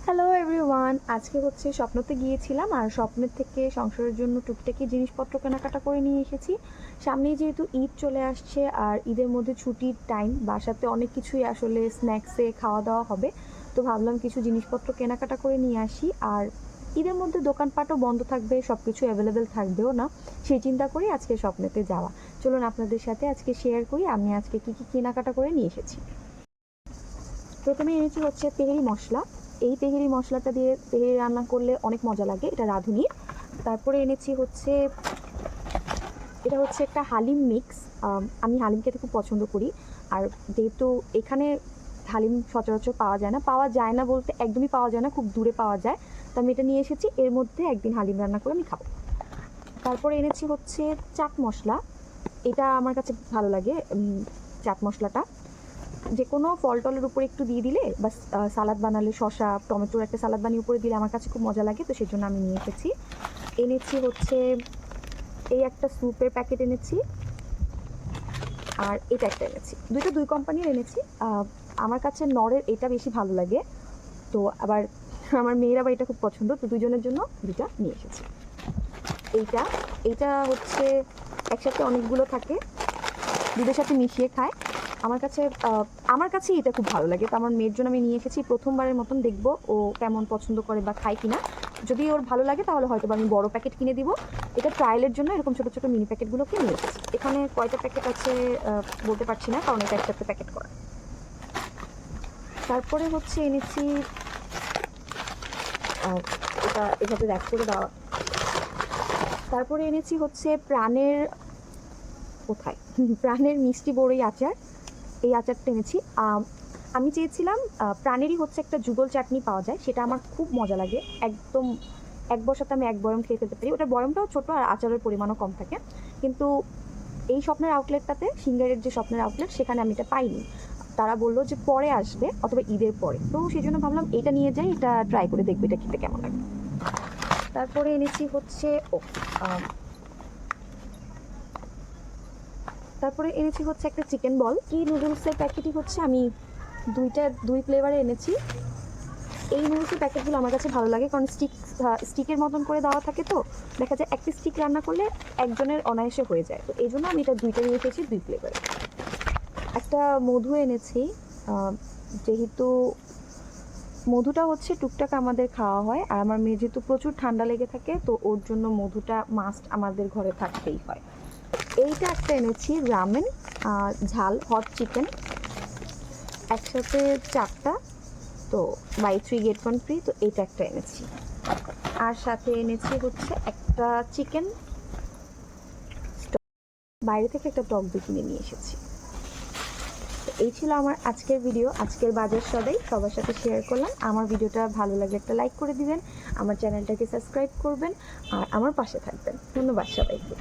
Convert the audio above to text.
Hello everyone, আজকে হচ্ছে স্বপ্নতে গিয়েছিলাম আর স্বপ্নের থেকে সংসারের জন্য টুকটাকি জিনিসপত্র কেনাকাটা করে নিয়ে এসেছি। সামনেই যেহেতু ঈদ চলে আসছে আর ঈদের মধ্যে ছুটির টাইম, বাসাতে অনেক কিছুই আসলে স্ন্যাক্সে খাওয়া দাওয়া হবে, তো ভাবলাম কিছু জিনিসপত্র কেনাকাটা করে নিয়ে আসি। আর ঈদের মধ্যে দোকানপাটও বন্ধ থাকবে, সব কিছু অ্যাভেলেবেল থাকবেও না, সেই চিন্তা করি আজকে স্বপ্নেতে যাওয়া। চলুন আপনাদের সাথে আজকে শেয়ার করি আমি আজকে কী কী কেনাকাটা করে নিয়ে এসেছি। প্রথমে এনেছি হচ্ছে তেহেরি মশলা। এই তেহেরি মশলাটা দিয়ে তেহেরি রান্না করলে অনেক মজা লাগে, এটা রাঁধুনির। তারপরে এনেছি হচ্ছে, এটা হচ্ছে একটা হালিম মিক্স। আমি হালিম খেতে খুব পছন্দ করি, আর যেহেতু এখানে হালিম সচরাচর পাওয়া যায় না বলতে একদমই পাওয়া যায় না, খুব দূরে পাওয়া যায়, তো আমি এটা নিয়ে এসেছি। এর মধ্যে একদিন হালিম রান্না করে আমি খাবো। তারপরে এনেছি হচ্ছে চাট মশলা। এটা আমার কাছে ভালো লাগে, চাট মশলাটা যে কোনো ফল টলের উপরে একটু দিয়ে দিলে বা সালাদ বানালে শসা টমেটোর একটা সালাদ বানিয়ে উপরে দিলে আমার কাছে খুব মজা লাগে, তো সেই জন্য আমি নিয়ে এসেছি। এনেছি হচ্ছে এই একটা স্যুপের প্যাকেট এনেছি, আর এটা একটা এনেছি, দুই কোম্পানির এনেছি। আমার কাছে নরের এটা বেশি ভালো লাগে, তো আবার আমার মেয়ের আবার এটা খুব পছন্দ, তো দুজনের জন্য দুটা নিয়ে এসেছি। এইটা এইটা হচ্ছে একসাথে অনেকগুলো থাকে, দুধের সাথে মিশিয়ে খায়। আমার কাছে এটা খুব ভালো লাগে, তো আমার মেয়ের জন্য আমি নিয়ে এসেছি। প্রথমবারের মতন দেখবো ও কেমন পছন্দ করে বা খায় কিনা। যদি ওর ভালো লাগে তাহলে হয়তো আমি বড় প্যাকেট কিনে দিব। এটা ট্রায়ালের জন্য এরকম ছোটো ছোটো মিনি প্যাকেটগুলোকে নিয়ে এসেছি। এখানে কয়টা প্যাকেট আছে বলতে পারছি না, কারণ এটা একসাথে প্যাকেট করা। তারপরে হচ্ছে এনেছি, এটা এভাবে র্যাপ করে দেওয়া। তারপরে এনেছি হচ্ছে প্রাণের মিষ্টি বড়ই আচার। এই আচারটা এনেছি। আমি চেয়েছিলাম প্রাণেরই হচ্ছে একটা যুগল চাটনি পাওয়া যায়, সেটা আমার খুব মজা লাগে, একদম এক বসাতে আমি এক বয়ম খেয়ে ফেলতে পারি। ওটার বয়মটাও ছোটো আর আচারের পরিমাণও কম থাকে, কিন্তু এই স্বপ্নের আউটলেটটাতে, সিঙ্গারের যে স্বপ্নের আউটলেট, সেখানে আমি এটা পাইনি। তারা বললো যে পরে আসবে অথবা ঈদের পরে, তো সেই জন্য ভাবলাম এটা নিয়ে যাই, এটা ট্রাই করে দেখবো এটা খেতে কেমন লাগে। তারপরে এনেছি হচ্ছে একটা চিকেন বল। কি নুডলসের প্যাকেটই হচ্ছে আমি দুই ফ্লেভারে এনেছি। এই নুডলসের প্যাকেটগুলো আমার কাছে ভালো লাগে, কারণ স্টিকের মতন করে দেওয়া থাকে, তো দেখা যায় একটা স্টিক রান্না করলে একজনের অনায়াসে হয়ে যায়, তো এই জন্য আমি এটা দুইটা নিয়ে এসেছি, দুই ফ্লেভারে। একটা মধু এনেছি, যেহেতু মধুটা হচ্ছে টুকটাক আমাদের খাওয়া হয়, আর আমার মেয়ে যেহেতু প্রচুর ঠান্ডা লেগে থাকে, তো ওর জন্য মধুটা মাস্ট আমাদের ঘরে থাকতেই হয়। এইটা একটা এনেছি রামেন, ঝাল হট চিকেন, একসাথে 4টা, তো বাই 3 গেট 1 ফ্রি, তো এইটা একটা এনেছি। আর সাথে এনেছি হচ্ছে একটা চিকেন, বাইরে থেকে একটা টক দই কিনে নিয়ে এসেছি। তো এই ছিল আমার আজকের ভিডিও, আজকের বাজার সবার সাথে শেয়ার করলাম। আমার ভিডিওটা ভালো লাগলে একটা লাইক করে দিবেন, আমার চ্যানেলটাকে সাবস্ক্রাইব করবেন, আর আমার পাশে থাকবেন। ধন্যবাদ সবাইকে।